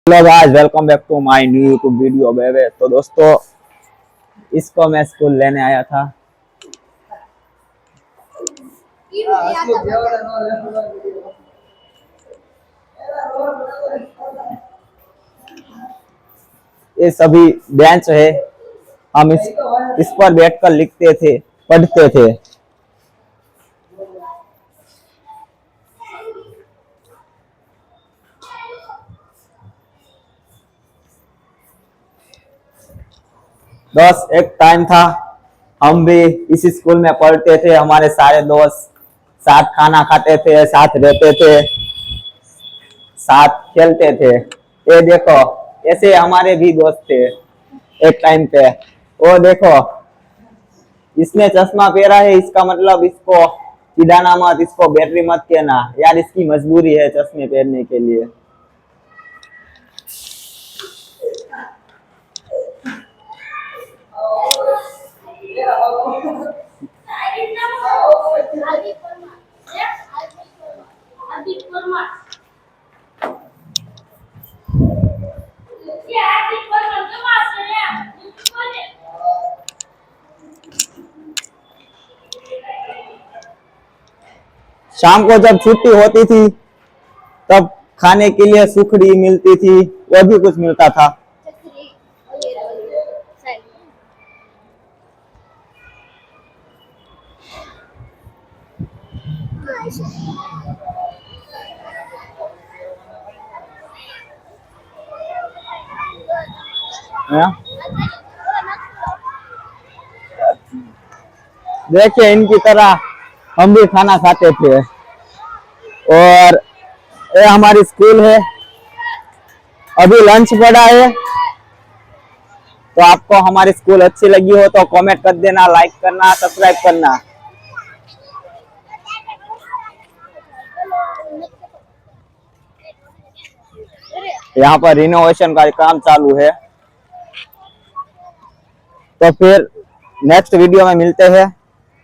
Hello guys, welcome back to my new YouTube video बेबे। तो दोस्तों, इसको मैं स्कूल लेने आया था। ये सभी बेंच है। हम इस पर बैठकर लिखते थे, पढ़ते थे। 10 एक टाइम था, हम भी इसी स्कूल में पढ़ते थे। हमारे सारे दोस्त साथ खाना खाते थे, साथ रहते थे, साथ खेलते थे। ये देखो, ऐसे हमारे भी दोस्त थे एक टाइम पे। वो देखो, इसने चश्मा पहना है, इसका मतलब इसको चिढ़ाना मत, इसको बैटरी मत कहना यार, इसकी मजबूरी है चश्मे पहनने के लिए। शाम को जब छुट्टी होती थी तब खाने के लिए सुखड़ी मिलती थी, वो भी कुछ मिलता था। देखिए, इनकी तरह हम भी खाना खाते थे। और ये हमारी स्कूल है। अभी लंच पड़ा है। तो आपको हमारी स्कूल अच्छी लगी हो तो कमेंट कर देना, लाइक करना, सब्सक्राइब करना। यहाँ पर रिनोवेशन का काम चालू है। तो फिर नेक्स्ट वीडियो में मिलते हैं।